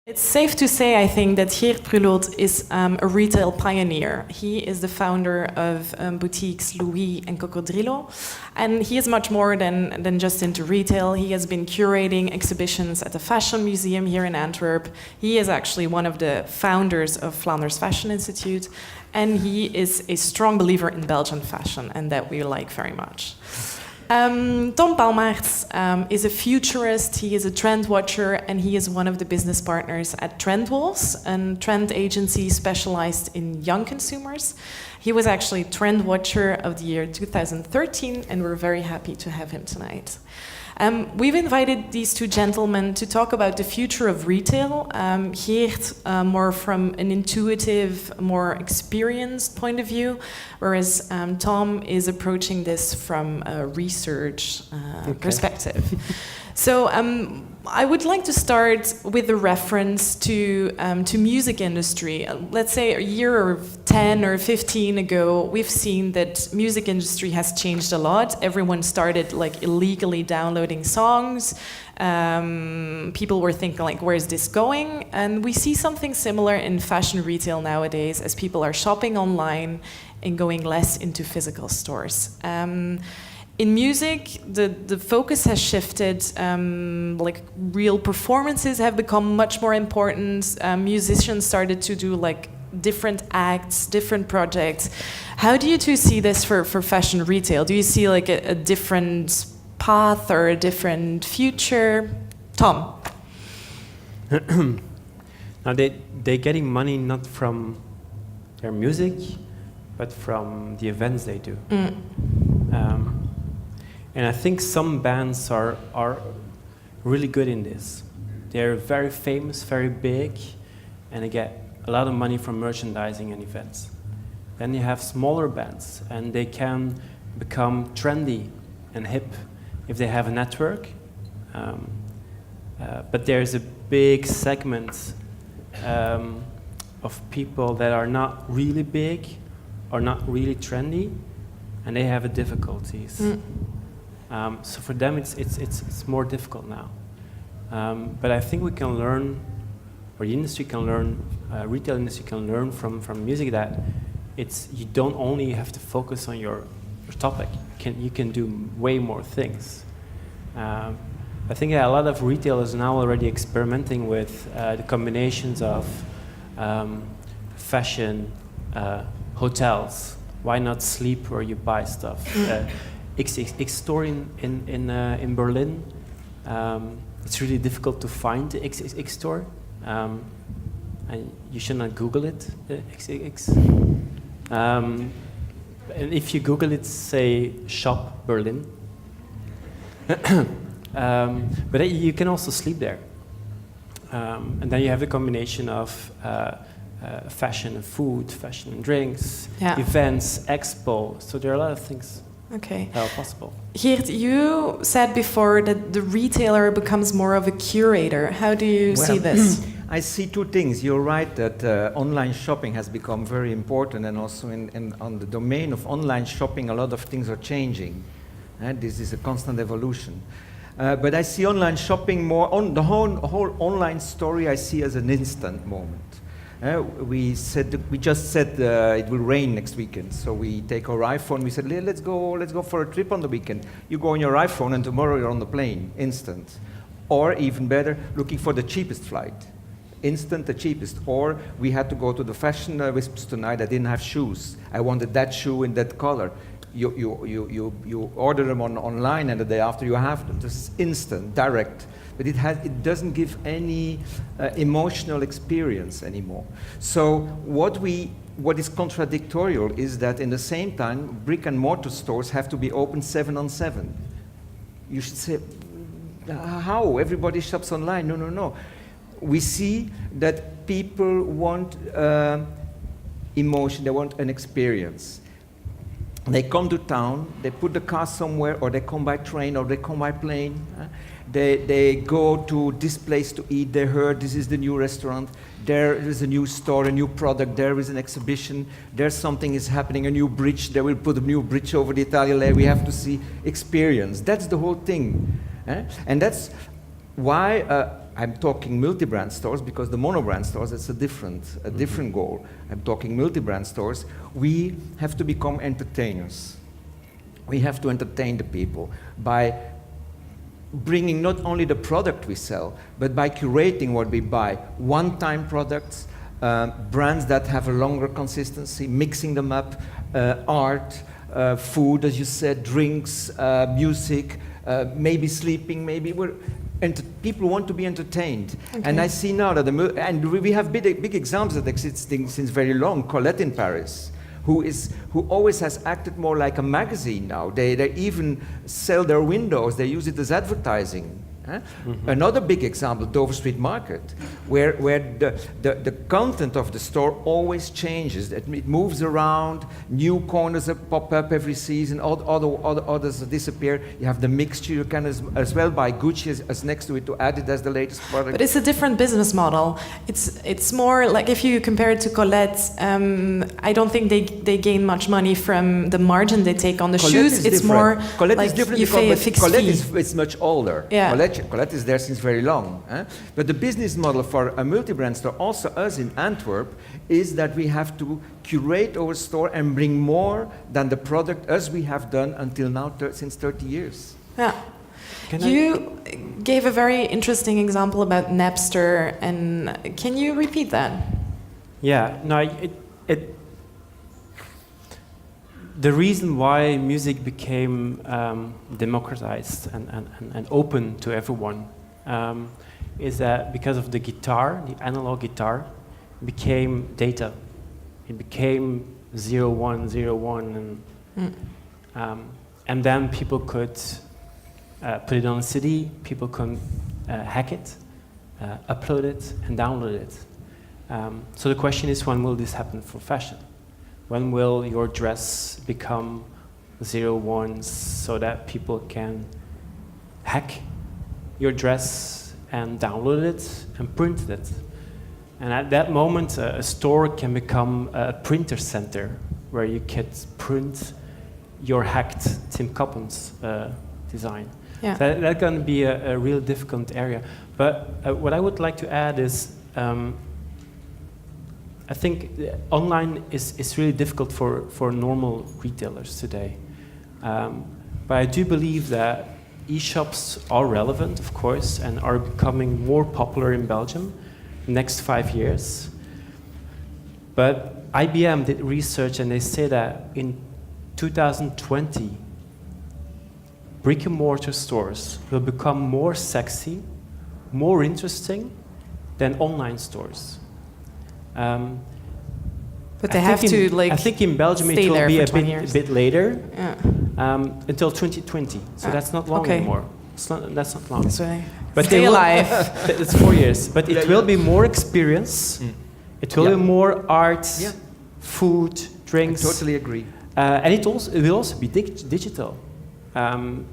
It's safe to say, I think, that Geert Bruloot is a retail pioneer. He is the founder of boutiques Louis and Cocodrillo, and he is much more than just into retail. He has been curating exhibitions at the Fashion Museum here in Antwerp. He is actually one of the founders of Flanders Fashion Institute, and he is a strong believer in Belgian fashion, and that we like very much. Tom Palmaerts is a futurist, he is a trend watcher, and he is one of the business partners at Trendwatcher, a trend agency specialized in young consumers. He was actually Trend Watcher of the year 2013, and we're very happy to have him tonight. We've invited these two gentlemen to talk about the future of retail. Geert, more from an intuitive, more experienced point of view, whereas Tom is approaching this from a research perspective. So I would like to start with a reference to music industry. Let's say a year or 10 or 15 ago, we've seen that music industry has changed a lot. Everyone started like illegally downloading songs. People were thinking like, where is this going? And we see something similar in fashion retail nowadays as people are shopping online and going less into physical stores. In music, the focus has shifted. Like real performances have become much more important. Musicians started to do like different acts, different projects. How do you two see this for fashion retail? Do you see like a different path or a different future? Tom? Now they're getting money not from their music, but from the events they do. And I think some bands are really good in this. They're very famous, very big, and they get a lot of money from merchandising and events. Then you have smaller bands, and they can become trendy and hip if they have a network. But there's a big segment of people that are not really big or not really trendy, and they have difficulties. So for them, it's more difficult now. But I think we can learn, or the industry can learn, retail industry can learn from music that you don't only have to focus on your topic. You can do way more things. I think a lot of retailers are now already experimenting with the combinations of fashion, hotels. Why not sleep where you buy stuff? X store in Berlin. It's really difficult to find the X store, and you should not Google it. X. And if you Google it, say shop Berlin. But you can also sleep there, and then you have the combination of fashion and food, fashion and drinks, events, expo. So there are a lot of things. Okay. Possible. Geert, you said before that the retailer becomes more of a curator. How do you see this? I see two things. You're right that online shopping has become very important, and also on the domain of online shopping, a lot of things are changing. This is a constant evolution. But I see online shopping more, on the whole online story I see as an instant moment. We just said it will rain next weekend, so we take our iPhone. We said let's go for a trip on the weekend. You go on your iPhone, and tomorrow you're on the plane, instant. Or even better, looking for the cheapest flight, instant, the cheapest. Or we had to go to the fashion wisps tonight. I didn't have shoes. I wanted that shoe in that color. You order them online, and the day after you have them. This is instant, direct. But it doesn't give any emotional experience anymore. So what is contradictorial is that in the same time, brick and mortar stores have to be open 7 on 7. You should say, how? Everybody shops online. No. We see that people want emotion, they want an experience. They come to town, they put the car somewhere, or they come by train, or they come by plane. They go to this place to eat. They heard this is the new restaurant. There is a new store, a new product. There is an exhibition. There's something is happening, a new bridge. They will put a new bridge over the Italian Lake. We have to see experience. That's the whole thing. And that's why I'm talking multi-brand stores because the mono-brand stores, it's a different goal. I'm talking multi-brand stores. We have to become entertainers. We have to entertain the people by bringing not only the product we sell, but by curating what we buy. One-time products, brands that have a longer consistency, mixing them up, art, food, as you said, drinks, music, maybe sleeping, maybe people want to be entertained. Okay. And I see now that we have big examples that existing since very long. Colette in Paris, who always has acted more like a magazine now. They even sell their windows. They use it as advertising. Another big example, Dover Street Market, where the content of the store always changes. It moves around, new corners pop up every season, others disappear. You have the mixture, you can as well buy Gucci as next to it to add it as the latest product. But it's a different business model. It's more like if you compare it to Colette, I don't think they gain much money from the margin they take on the Colette shoes. It's more Colette like is different you pay a fixed Colette fee. is much older. Yeah. Colette is there since very long. But the business model for a multi-brand store, also us in Antwerp, is that we have to curate our store and bring more than the product as we have done until now since 30 years. Yeah. You gave a very interesting example about Napster, and can you repeat that? Yeah, no, the reason why music became democratized and open to everyone is that because of the guitar, the analog guitar, became data. It became 0, 1, 0, 1, and then people could put it on a CD, people could hack it, upload it, and download it. So the question is, when will this happen for fashion? When will your dress become 0, 1 so that people can hack your dress and download it and print it? And at that moment, a store can become a printer center where you can print your hacked Tim Coppens design. Yeah. So that's going to be a real difficult area. But what I would like to add is, I think online is really difficult for normal retailers today. But I do believe that e-shops are relevant, of course, and are becoming more popular in Belgium in the next 5 years. But IBM did research and they say that in 2020, brick-and-mortar stores will become more sexy, more interesting than online stores. But they have to I think in Belgium it will be a bit later, until 2020. So that's not long anymore. That's not long. But stay alive. It's 4 years. But it will be more experience. It will be more art, food, drinks. I totally agree. And it will also be digital.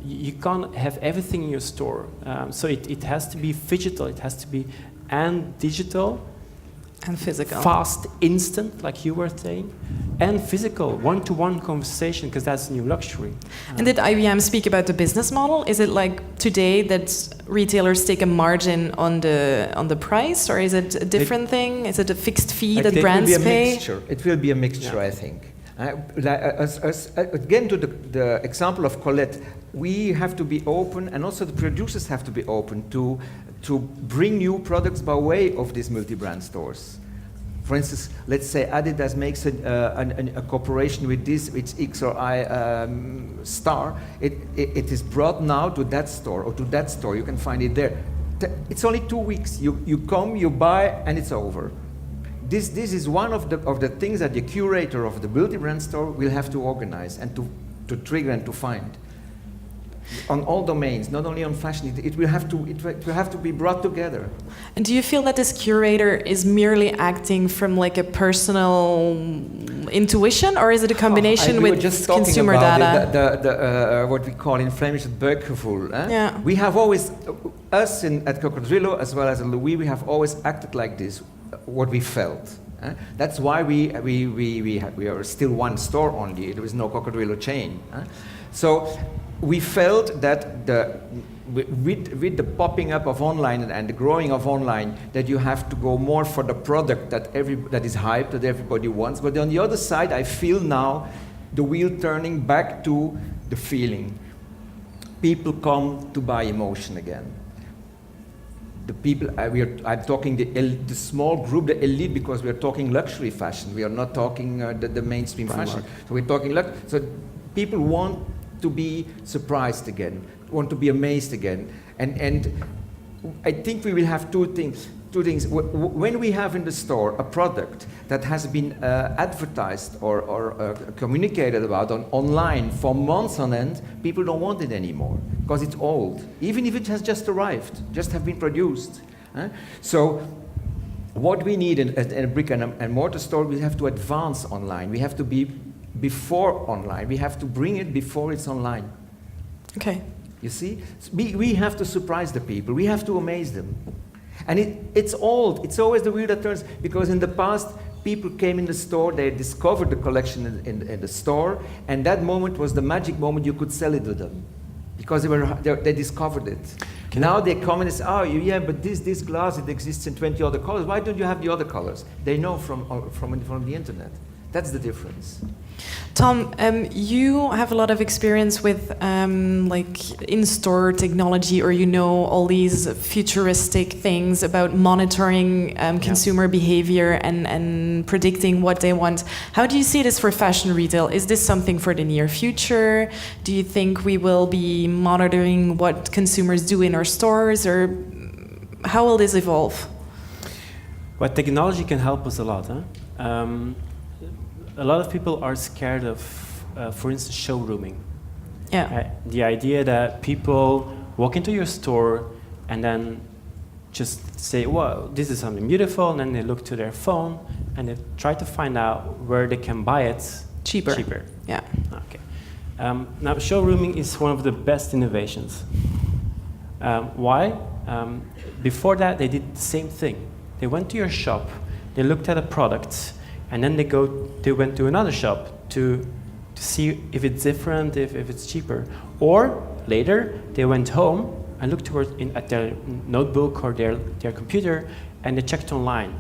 You can't have everything in your store. So it has to be phygital. It has to be digital. And physical. Fast, instant, like you were saying, and physical, one-to-one conversation, because that's a new luxury. And did IBM speak about the business model? Is it like today that retailers take a margin on the price, or is it a different thing? Is it a fixed fee that brands pay? It will be a mixture, I think. Again, to the example of Colette, we have to be open, and also the producers have to be open to bring new products by way of these multi-brand stores. For instance, let's say Adidas makes a cooperation with X or Y star. It is brought now to that store or to that store. You can find it there. It's only 2 weeks. You come, you buy, and it's over. This is one of the things that the curator of the multi-brand store will have to organize and to trigger and to find. On all domains, not only on fashion, it will have to be brought together. And do you feel that this curator is merely acting from like a personal intuition, or is it a combination with consumer data? The what we call in Flemish het buikgevoel. Yeah. We have always, us at Cocodrillo as well as at Louis, we have always acted like this, what we felt. That's why we are still one store only. There is no Cocodrillo chain. So we felt that with the popping up of online and the growing of online, that you have to go more for the product that is hyped, that everybody wants. But on the other side, I feel now the wheel turning back to the feeling. People come to buy emotion again. The people, I'm talking the small group, the elite, because we are talking luxury fashion. We are not talking the mainstream fashion. So we're talking so people want to be surprised again, want to be amazed again. And I think we will have two things. When we have in the store a product that has been advertised or communicated about online for months on end, people don't want it anymore because it's old, even if it has just arrived, just have been produced. So what we need in a brick and mortar store, we have to advance online. We have to be before online. We have to bring it before it's online. Okay. You see? We have to surprise the people. We have to amaze them. And it's old. It's always the wheel that turns, because in the past, people came in the store, they discovered the collection in the store, and that moment was the magic moment you could sell it to them, because they discovered it. Now they come and say, oh, yeah, but this glass, it exists in 20 other colors. Why don't you have the other colors? They know from the internet. That's the difference. Tom, you have a lot of experience with like in-store technology, or you know all these futuristic things about monitoring consumer behavior and predicting what they want. How do you see this for fashion retail? Is this something for the near future? Do you think we will be monitoring what consumers do in our stores, or how will this evolve? Well, technology can help us a lot. A lot of people are scared of, for instance, showrooming. Yeah. The idea that people walk into your store and then just say, well, this is something beautiful, and then they look to their phone and they try to find out where they can buy it cheaper. Yeah. Okay. Now, showrooming is one of the best innovations. Why? Before that, they did the same thing. They went to your shop, they looked at a product, and then they went to another shop to see if it's different, if it's cheaper. Or later, they went home and looked at their notebook or their computer, and they checked online.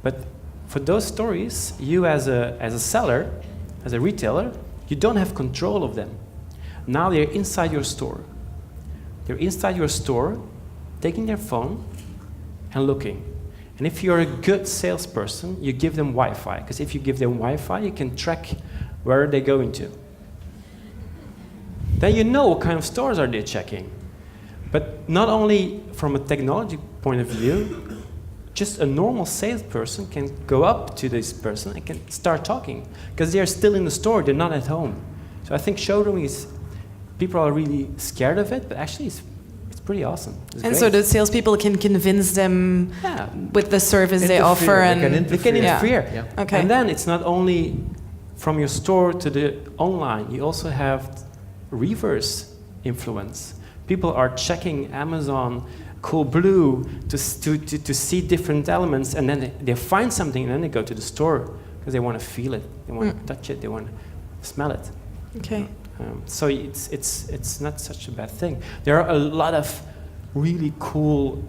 But for those stories, you as a seller, as a retailer, you don't have control of them. Now they're inside your store. They're inside your store, taking their phone and looking. And if you're a good salesperson, you give them Wi-Fi, because if you give them Wi-Fi, you can track where they're going to. Then you know what kind of stores are they checking. But not only from a technology point of view, just a normal salesperson can go up to this person and can start talking, because they're still in the store, they're not at home. So I think showrooming people are really scared of it, but actually it's pretty awesome. It's and great. so the salespeople can convince them with the service they offer, and they can interfere. Yeah. Okay. And then it's not only from your store to the online, you also have reverse influence. People are checking Amazon, Coolblue to see different elements, and then they find something, and then they go to the store because they want to feel it, they want to touch it, they want to smell it. Okay. So it's not such a bad thing. There are a lot of really cool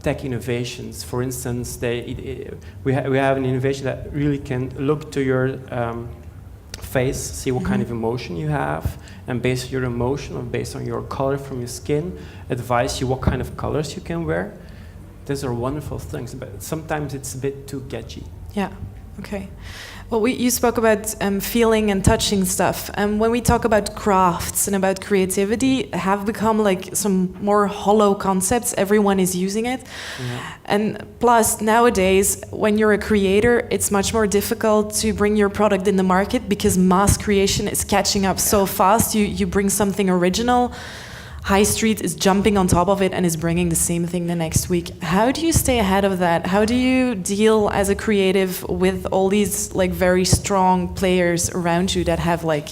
tech innovations. For instance, we have an innovation that really can look to your face, see what kind of emotion you have, and based on your emotion or based on your color from your skin, advise you what kind of colors you can wear. Those are wonderful things, but sometimes it's a bit too gadgety. Yeah. Okay. Well, you spoke about feeling and touching stuff. When we talk about crafts and about creativity, have become like some more hollow concepts. Everyone is using it. Yeah. And plus, nowadays, when you're a creator, it's much more difficult to bring your product in the market because mass creation is catching up so fast. You bring something original, High Street is jumping on top of it and is bringing the same thing the next week. How do you stay ahead of that? How do you deal as a creative with all these like very strong players around you that have like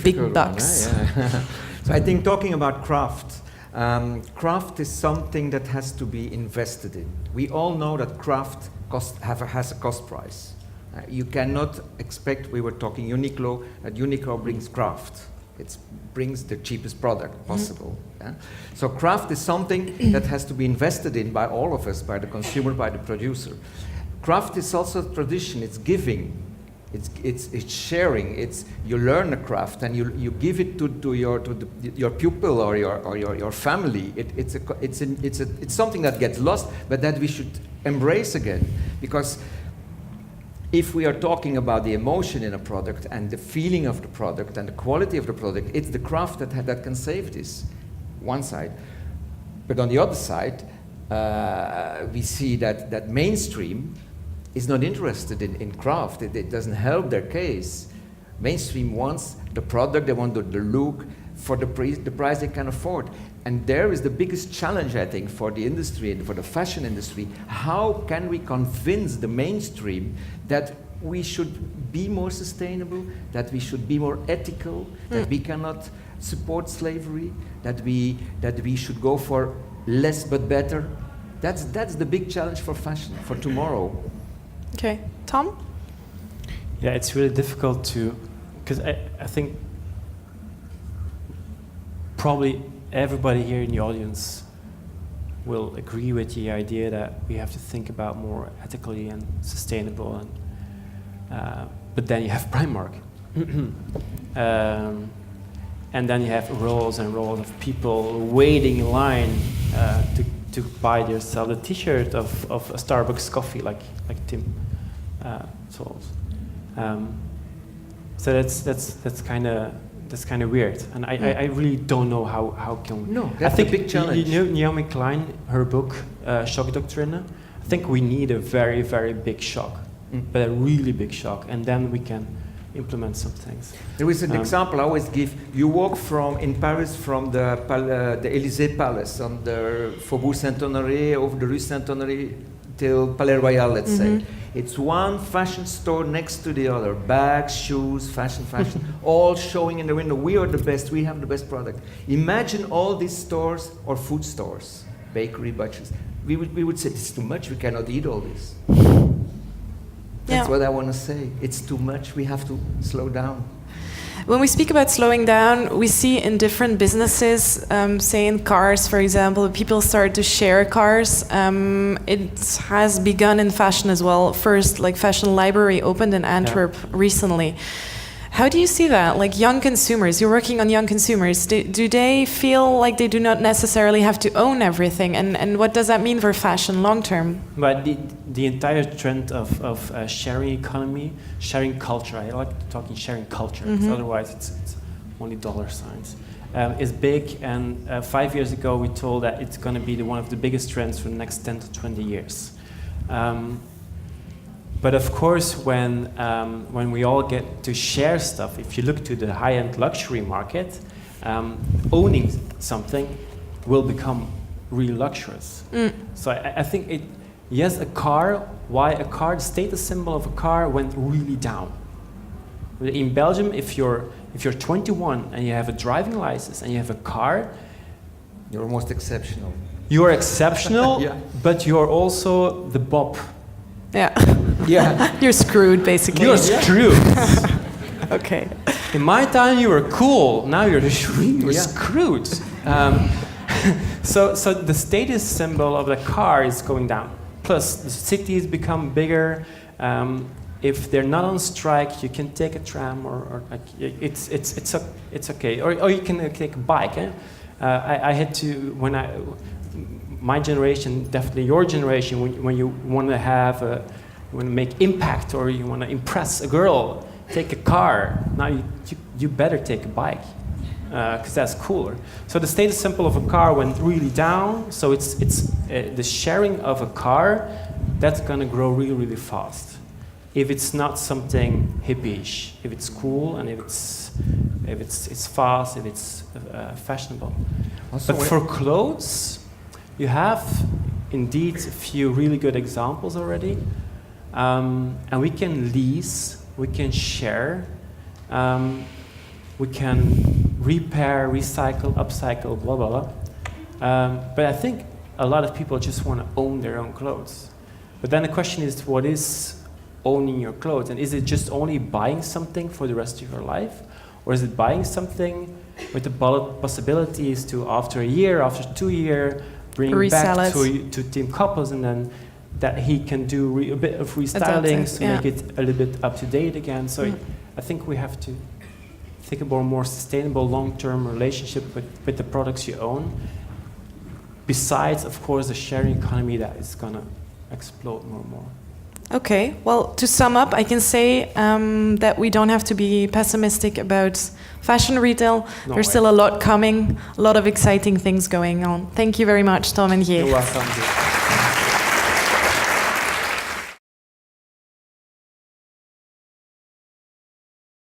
big bucks? Yeah. So I think talking about craft, craft is something that has to be invested in. We all know that craft has a cost price. You cannot expect, we were talking Uniqlo, that Uniqlo brings craft. It brings the cheapest product possible. Yeah? So craft is something that has to be invested in by all of us, by the consumer, by the producer. Craft is also tradition. It's giving. It's sharing. It's you learn a craft and you give it to your pupil or your family. It's something that gets lost, but that we should embrace again, because if we are talking about the emotion in a product and the feeling of the product and the quality of the product, it's the craft that can save this. One side, but on the other side, we see that mainstream is not interested in craft. It doesn't help their case. Mainstream wants the product, they want the look for the price they can afford. And there is the biggest challenge, I think, for the industry and for the fashion industry. How can we convince the mainstream that we should be more sustainable, that we should be more ethical, that we cannot support slavery, that we should go for less but better? That's the big challenge for fashion, for tomorrow. Okay. Tom? Yeah, it's really difficult to, because I think probably everybody here in the audience will agree with the idea that we have to think about more ethically and sustainable. And but then you have Primark, and then you have rows and rows of people waiting in line to buy yourself a T-shirt of a Starbucks coffee, like Tim sold. So that's kind of weird, and I really don't know how can we. No, that's a big challenge. Naomi Klein, her book Shock Doctrine. I think we need a very, very big shock, but a really big shock, and then we can implement some things. There is an example I always give. You walk in Paris from the Élysée Palace on the Faubourg Saint-Honoré over the Rue Saint-Honoré till Palais Royal, let's say. It's one fashion store next to the other. Bags, shoes, fashion, all showing in the window. We are the best, we have the best product. Imagine all these stores or food stores, bakery, butchers. We would say, it's too much, we cannot eat all this. That's what I want to say. It's too much, we have to slow down. When we speak about slowing down, we see in different businesses, say in cars, for example, people start to share cars. It has begun in fashion as well. First, like Fashion Library opened in Antwerp recently. How do you see that? Like young consumers, you're working on young consumers. Do they feel like they do not necessarily have to own everything? And what does that mean for fashion long term? But the entire trend of sharing economy, sharing culture, I like talking sharing culture, because otherwise it's only dollar signs, is big. And 5 years ago we told that it's going to be one of the biggest trends for the next 10 to 20 years. But of course, when we all get to share stuff, if you look to the high-end luxury market, owning something will become really luxurious. So I think yes, a car. Why a car? The status symbol of a car went really down. In Belgium, if you're 21 and you have a driving license and you have a car, you're almost exceptional. You are exceptional, but you're also the Bob. Yeah. You're screwed, basically. You're screwed. Okay. In my time, you were cool. Now you're screwed. So the status symbol of the car is going down. Plus, the cities become bigger. If they're not on strike, you can take a tram, or like, it's okay. Or you can take a bike. I had to my generation, definitely your generation, when you want to make impact or you want to impress a girl, take a car. Now you better take a bike, because that's cooler. So the status symbol of a car went really down. So it's the sharing of a car that's going to grow really, really fast. If it's not something hippie-ish, if it's cool and if it's fast, if it's fashionable. Also, but for clothes, you have indeed a few really good examples already, and we can lease, we can share, we can repair, recycle, upcycle, blah blah blah. But I think a lot of people just want to own their own clothes. But then the question is, what is owning your clothes? And is it just only buying something for the rest of your life? Or is it buying something with the possibilities to, after a year, after 2 years, bring Resell back it. to Team Couples, and then that he can do a bit of restyling Adaptive, to yeah. make it a little bit up to date again. So I think we have to think about a more sustainable long-term relationship with the products you own. Besides, of course, the sharing economy that is gonna explode more and more. Okay, well, to sum up, I can say that we don't have to be pessimistic about fashion retail. No There's way. still a lot coming, a lot of exciting things going on. Thank you very much, Tom and Geert. You're welcome.